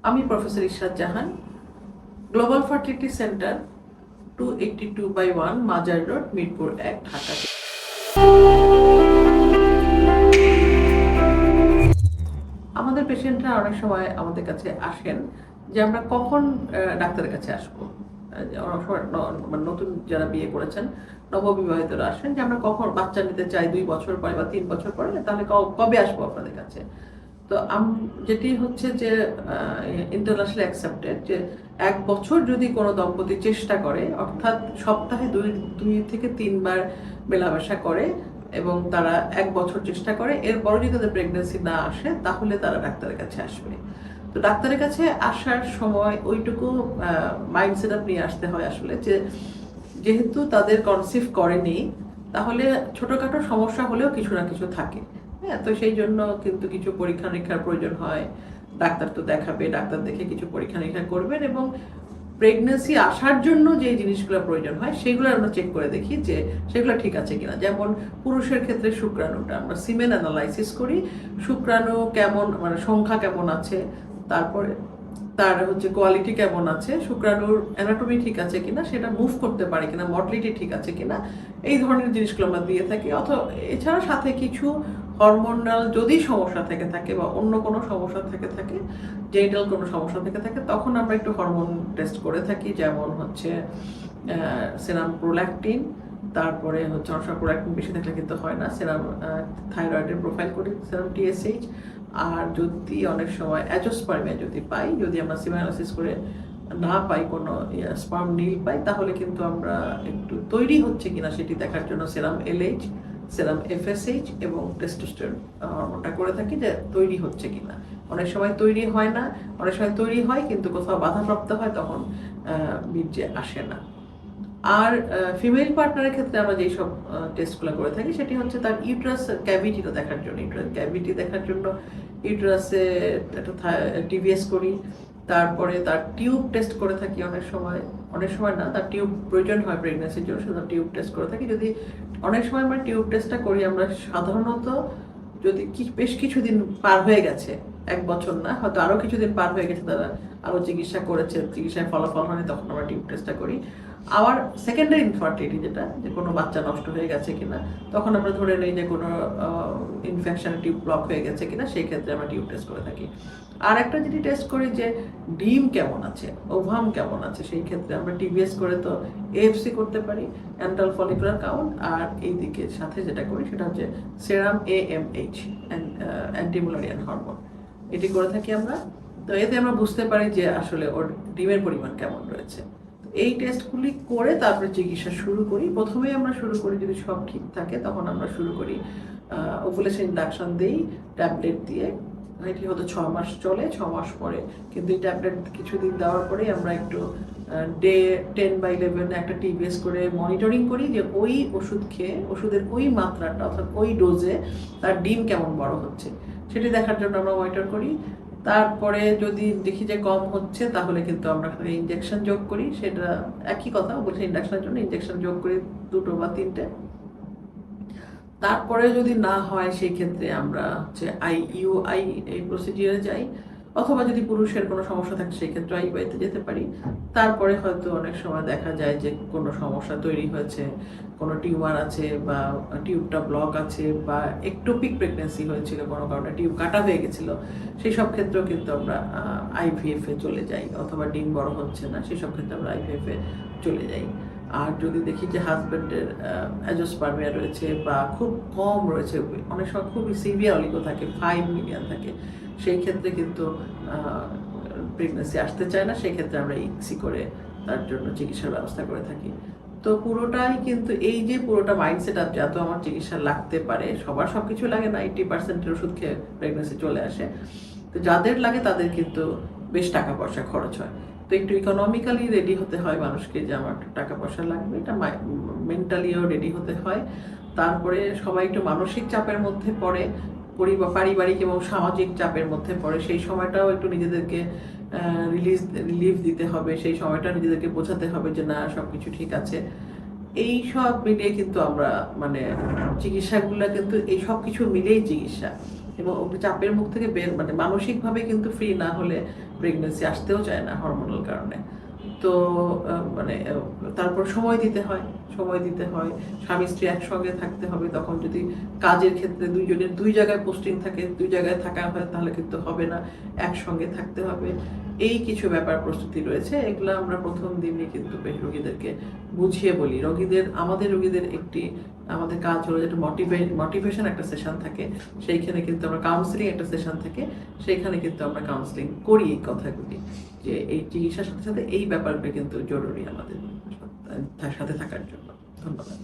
আমি প্রফেসর ইশরাত জাহান, global fertility centre 282/1 মাজার road, Mirpur 1, Dhaka. আমাদের পেশেন্টরা অনেক সময় আমাদের কাছে আসেন যে আমরা কখন ডাক্তারের কাছে আসবো। অনেক সময় মানে নতুন যারা বিয়ে করেছেন, নববিবাহিতরা আসেন যে আমরা কখন বাচ্চা নিতে চাই 2 বছর পরে বা 3 বছর পরে, তাহলে কবে আসবো আপনাদের কাছে। তো যেটি হচ্ছে যে ইন্টারন্যাশনাল অ্যাকসেপ্টেড যে 1 বছর যদি কোনো দম্পতি চেষ্টা করে, অর্থাৎ সপ্তাহে দুই থেকে 3 বার মেলামেশা করে এবং তারা 1 বছর চেষ্টা করে, এরপরও যদি তাদের প্রেগনেন্সি না আসে তাহলে তারা ডাক্তারের কাছে আসবে। তো ডাক্তারের কাছে আসার সময় ওইটুকু মাইন্ডসেট আপ নিয়ে আসতে হয় আসলে, যে যেহেতু তাদের কনসিভ করেনি, তাহলে ছোটখাটো সমস্যা হলেও কিছু না কিছু থাকে। হ্যাঁ, তো সেই জন্য কিন্তু কিছু পরীক্ষা নিরীক্ষার প্রয়োজন হয়। ডাক্তার তো দেখাবে, ডাক্তার দেখে কিছু পরীক্ষা নিরীক্ষা করবেন এবং প্রেগনেন্সি আসার জন্য যে জিনিসগুলো প্রয়োজন হয় সেগুলো আমরা চেক করে দেখি যে সেগুলো ঠিক আছে কিনা। যেমন পুরুষের ক্ষেত্রে শুক্রাণুটা আমরা সিমেন অ্যানালাইসিস করি, শুক্রাণু কেমন, মানে সংখ্যা কেমন আছে, তারপরে তার হচ্ছে কোয়ালিটি কেমন আছে, শুক্রাণুর অ্যানাটমি ঠিক আছে কিনা, সেটা মুভ করতে পারে কিনা, মডলিটি ঠিক আছে কিনা, এই ধরনের জিনিসগুলো আমরা দিয়ে থাকি। অথবা এছাড়া সাথে কিছু হরমোনাল যদি সমস্যা থেকে থাকে বা অন্য কোনো সমস্যা থেকে থাকে, জেনিটাল কোনো সমস্যা থেকে থাকে, তখন আমরা একটু হরমোন টেস্ট করে থাকি। যেমন হচ্ছে সেরাম প্রোল্যাকটিন, তারপরে হচ্ছে অনেক সময় প্রোল্যাকটিন বেশি থাকলে কিন্তু হয় না, সেরাম থাইরয়েডের প্রোফাইল করি, সেরাম টিএসএইচ। আর যদি অনেক সময় অ্যাজোস্পার্মিয়া যদি পাই, যদি আমরা সিমেনালাইসিস করে না পাই, কোনো স্পার্ম নীল পাই, তাহলে কিন্তু আমরা একটু তৈরি হচ্ছে কিনা সেটি দেখার জন্য সেরাম এলএইচ, সেরাম এফএসএইচ এবং টেস্টোস্টেরন হরমোনটা করে থাকি, যে তৈরি হচ্ছে কিনা। অনেক সময় তৈরি হয় না, অনেক সময় তৈরি হয় কিন্তু কোথাও বাধাপ্রাপ্ত হয়, তখন বীর্যে আসে না। আর ফিমেল পার্টনারের ক্ষেত্রে আমরা যেই সব টেস্টগুলো করে থাকি সেটি হচ্ছে তার ইউট্রাস ক্যাভিটিটা দেখার জন্য। ইউট্রাস ক্যাভিটি দেখার জন্য ইউট্রাসে একটা টিভিএস করি, তারপরে তার টিউব টেস্ট করে থাকি। অনেক সময় না, তার টিউব প্রয়োজন হয় প্রেগনেন্সির জন্য, সেটা টিউব টেস্ট করে থাকি। যদি অনেক সময় আমরা টিউব টেস্টটা করি, আমরা সাধারণত যদি বেশ কিছুদিন পার হয়ে গেছে, 1 বছর না, হয়তো আরো কিছুদিন পার হয়ে গেছে, তারা আরো চিকিৎসা করেছে, চিকিৎসায় ফলাফল হয়নি, তখন আমরা টিউব টেস্টটা করি। আবার সেকেন্ডারি ইনফার্টিলিটি, যেটা যে কোনো বাচ্চা নষ্ট হয়ে গেছে কিনা, তখন আমরা ধরে নিই যে কোনো ইনফেকশন টিউব ব্লক হয়ে গেছে কিনা, সেই ক্ষেত্রে আমরা টিউব টেস্ট করে থাকি। আর একটা যেটি টেস্ট করি যে ডিম কেমন আছে, ওভাম কেমন আছে, সেই ক্ষেত্রে আমরা টিবিএস করে তো এএফসি করতে পারি, অ্যান্টাল ফলিকুলার কাউন্ট। আর এই দিকে সাথে যেটা করি সেটা হচ্ছে সেরাম এএমএইচ, অ্যান্টিমুলারিয়ান হরমোন, এটি করে থাকি আমরা। তো এতে আমরা বুঝতে পারি যে আসলে ওর ডিমের পরিমাণ কেমন রয়েছে। এই টেস্টগুলি করে তারপরে চিকিৎসা শুরু করি। প্রথমেই আমরা শুরু করি, যদি সব ঠিক থাকে তখন আমরা শুরু করি ওভুলেশন ইন্ডাকশন দিই ট্যাবলেট দিয়ে। এটি হয়তো 6 মাস চলে, 6 মাস পরে কিন্তু এই ট্যাবলেট কিছুদিন দেওয়ার পরেই আমরা একটু ডে 10/11 একটা টিবিএস করে মনিটরিং করি যে ওই ওষুধ খেয়ে ওষুধের ওই মাত্রাটা, অর্থাৎ ওই ডোজে তার ডিম কেমন বড় হচ্ছে সেটি দেখার জন্য আমরা মনিটর করি। তারপরে যদি দেখি যে কম হচ্ছে, তাহলে কিন্তু আমরা ইনজেকশন যোগ করি। সেটা একই কথা বলছি, ইন্ডাকশনের জন্য ইনজেকশন যোগ করি 2টো বা 3টে। তারপরে যদি না হয় সেই ক্ষেত্রে আমরা হচ্ছে আইইউআই এই প্রসিডিওরে যাই, অথবা যদি পুরুষের কোনো সমস্যা থাকে সেই ক্ষেত্রে আইইউআইতে যেতে পারি। তারপরে হয়তো অনেক সময় দেখা যায় যে কোনো সমস্যা তৈরি হয়েছে, কোনো টিউমার আছে বা টিউবটা ব্লক আছে বা একটোপিক প্রেগনেন্সি হয়েছিল, কোনো কারণে টিউব কাটা হয়ে গেছিলো, সেই সব ক্ষেত্রেও কিন্তু আমরা আইভিএফ এ চলে যাই। অথবা ডিম বড় হচ্ছে না, সেই সব ক্ষেত্রে আমরা আইভিএফ এ চলে যাই। আর যদি দেখি যে হাজব্যান্ডের অ্যাজোস্পার্মিয়া রয়েছে বা খুব কম রয়েছে, অনেক সময় খুবই সিভিয়ার অলিগো থাকে, 5 মিলিয়ন থাকে, সেই ক্ষেত্রে কিন্তু প্রেগনেন্সি আসতে চায় না, সেই ক্ষেত্রে আমরা ইক্সি করে তার জন্য চিকিৎসার ব্যবস্থা করে থাকি। তো পুরোটাই কিন্তু এই যে পুরোটা মাইন্ডসেট আপ, যত আমার চিকিৎসা লাগতে পারে, সবার সব কিছু লাগে না, 80% ওষুধ খেয়ে প্রেগনেন্সি চলে আসে। তো যাদের লাগে তাদের কিন্তু বেশ টাকা পয়সা খরচ হয়। তো একটু ইকোনমিক্যালি রেডি হতে হয় মানুষকে, যে আমার টাকা পয়সা লাগবে, এটা মেন্টালিও রেডি হতে হয়। তারপরে সবাই একটু মানসিক চাপের মধ্যে পড়ে, পারিবারিক এবং সামাজিক চাপের মধ্যে পড়ে, সেই সময়টাও একটু নিজেদেরকে রিলিফ দিতে হবে, সেই সময়টা নিজেদেরকে বোঝাতে হবে যে না, সবকিছু ঠিক আছে। এই সব মিলিয়ে কিন্তু আমরা মানে চিকিৎসাগুলো কিন্তু এই সব কিছু মিলেই চিকিৎসা। এবং চাপের মুখ থেকে বের মানে মানসিকভাবে কিন্তু ফ্রি না হলে প্রেগনেন্সি আসতেও চায় না হরমোনাল কারণে। তো মানে তারপর সময় দিতে হয় স্বামী স্ত্রী একসঙ্গে থাকতে হবে। তখন যদি কাজের ক্ষেত্রে দুইজনের দুই জায়গায় পোস্টিং থাকে, দুই জায়গায় থাকা হয়, তাহলে কিন্তু হবে না, একসঙ্গে থাকতে হবে। এই কিছু ব্যাপার প্রস্তুতি রয়েছে, এগুলো আমরা প্রথম দিনই কিন্তু রোগীদেরকে বুঝিয়ে বলি। আমাদের রোগীদের আমাদের কাজ হলো যেটা মোটিভেশন একটা সেশন থাকে, সেইখানে কিন্তু আমরা কাউন্সিলিং একটা সেশন থাকে, সেইখানে কিন্তু আমরা কাউন্সিলিং করি এই কথাগুলি, যে এই চিকিৎসার সাথে সাথে এই ব্যাপারগুলো কিন্তু জরুরি আমাদের সাথে থাকার জন্য। ধন্যবাদ।